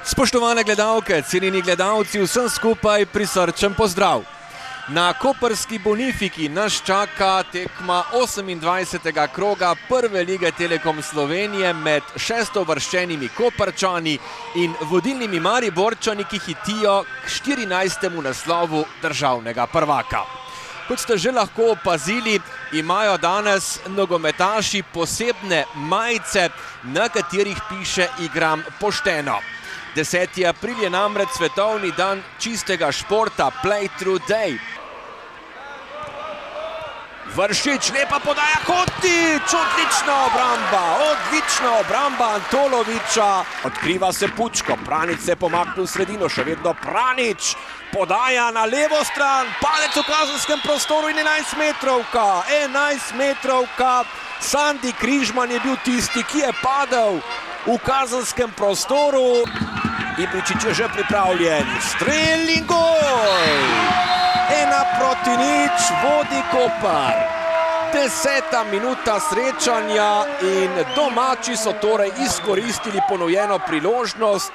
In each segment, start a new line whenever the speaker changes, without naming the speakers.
Spoštovane gledalke, cenjeni gledalci, vsem skupaj prisrčen pozdrav. Na koprski Bonifiki nas čaka tekma 28. kroga prve lige Telekom Slovenije med šestouvrščenimi Koprčani in vodilnimi Mariborčani, ki hitijo k 14. naslovu državnega prvaka. Kot ste že lahko opazili, imajo danes nogometaši posebne majice, na katerih piše "Igram pošteno". 10. april je namreč svetovni dan čistega športa, Play Through Day. Vršič, lepa podaja, Hotić, odlična obramba Antoloviča. Odkriva se Pučko, Pranič se pomakne v sredino, še vedno Pranič. Podaja na levo stran, palec v kazenskem prostoru in 11 metrovka. Sandi Križman je bil tisti, ki je padel v kazenskem prostoru. Ibričić je že pripravljen, strel in gol! 1:0 vodi Koper. 10. minuta srečanja in domači so torej izkoristili ponujeno priložnost.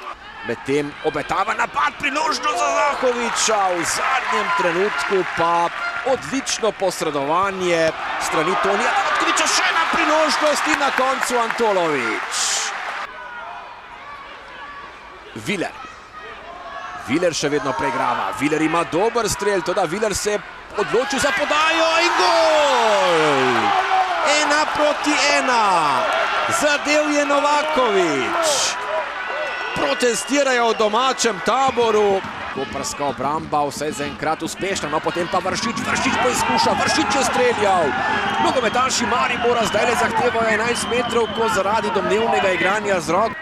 Medtem obetava napad, priložnost za Zahoviča, v zadnjem trenutku pa odlično posredovanje strani Tonija Datkoviča, še ena priložnost in na koncu Antolovič. Viler še vedno preigrava, Viler ima dober strel, toda Viler se je odločil za podajo in gol! 1:1, zadev je Novakovič. Protestirajo v domačem taboru. Koprska obramba vsaj zaenkrat uspešna, no potem pa Vršič poizkuša, Vršič je streljal. Nogometaši Maribora zdaj le zahtevajo 11 metrovko zaradi domnevnega igranja z roko.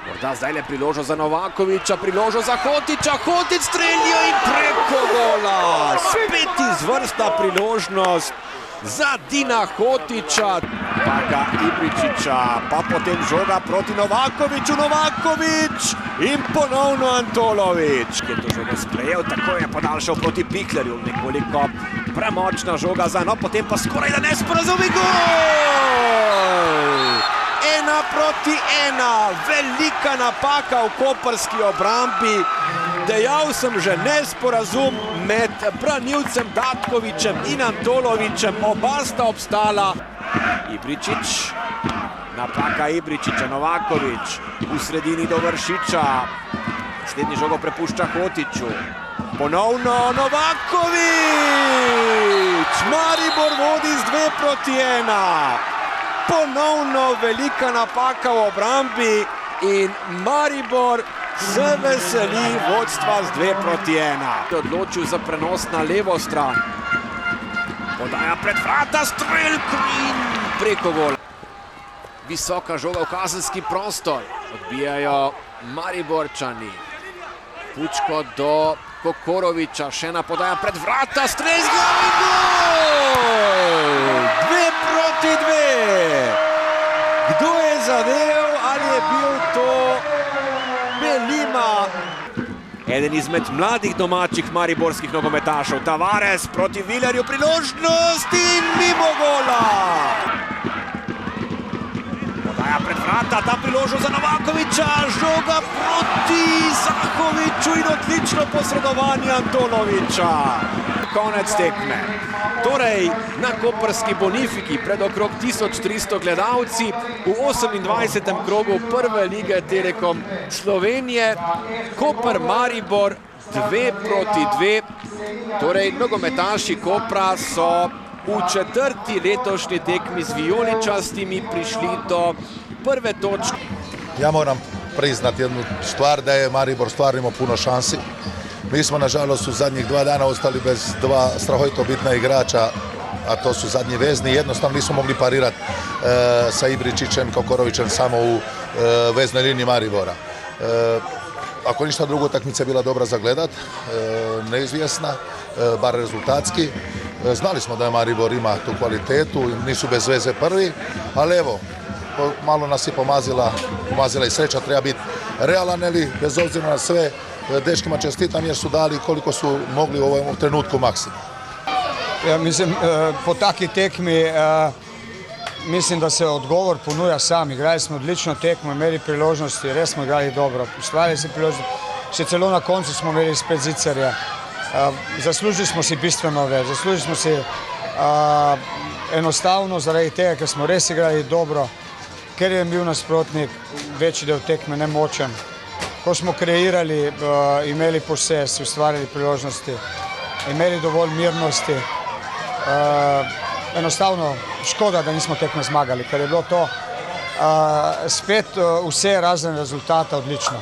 Morda zdaj le priložnost za Novakoviča, priložnost za Hotića, Hotić strelja in preko gola. Spet izvrstna priložnost za Dina Hotića. Paga Ibričića, pa potem žoga proti Novakoviču, Novakovič in ponovno Antolovič, ki je to žogo sprejel, tako je podaljšal proti Piklerju. Nekoliko premočna žoga za, no potem pa skoraj da nesporazumi, gol! 1:1, velika napaka v koprski obrambi. Dejal sem že nesporazum med branilcem Datkovičem in Antolovičem, oba sta obstala. Ibričić, napaka Ibričića, Novakovič v sredini do Vršiča. Slednji žogo prepušča Hotiću. Ponovno Novakovič! Maribor vodi z 2:1. Ponovno velika napaka v obrambi in Maribor se veseli vodstva z 2:1. Odločil za prenos na levo stran. Podaja pred vrata, strel in preko gola. Visoka žoga v kazenski prostor. Odbijajo Mariborčani. Pučko do Kokoroviča, še ena podaja pred vrata, strel z glave in gol! 2:2. Kdo je zadev, ali je bil to Belima? Eden izmed mladih domačih mariborskih nogometašev, Tavares proti Vilerju, priložnost in mimo gola. Podaja pred vrata, ta priložnost za Novakoviča, žoga proti Zahoviču in odlično posredovanje Antoloviča. Konec tekme. Torej, na koprski Bonifiki pred okrog 1300 gledalci v 28. krogu prve lige Telekom Slovenije, Koper Maribor 2:2. Torej, nogometaši Kopra so v četrti letošnji tekmi z vijoličastimi prišli do prve točke.
Ja moram priznati jednu stvar, da je Maribor stvarno imao puno šansi. Mi smo nažalost u zadnjih 2 dana ostali bez 2 strahovito bitna igrača, a to su zadnji vezni. Jednostavno nismo mogli parirati sa Ibričićem, Kokorovićem samo u veznoj liniji Maribora. Ako ništa drugo, utakmica je bila dobra za gledat, neizvjesna, bar rezultatski. Znali smo da je Maribor ima tu kvalitetu, nisu bez veze prvi, ali evo, malo nas je pomazila i sreća, treba biti realan, ili bez obzira na sve, dečkima čestitam jer su dali koliko su mogli u ovom trenutku maksimum.
Ja mislim, po taki tekmi mislim, da se odgovor ponuja sam. Igrali smo odlično tekmo, imeli priložnosti, res smo igrali dobro, ustvarili si priložnosti, še celo na koncu smo imeli spet zicerja. Zaslužili smo si bistveno več, zaslužili smo si enostavno zaradi tega, ker smo res igrali dobro, ker je bil nasprotnik večji del tekme nemočen. Ko smo kreirali, imeli posest, ustvarili priložnosti, imeli dovolj mirnosti. Enostavno škoda, da nismo tekme zmagali, ker je bilo to spet vse razen rezultata odlično.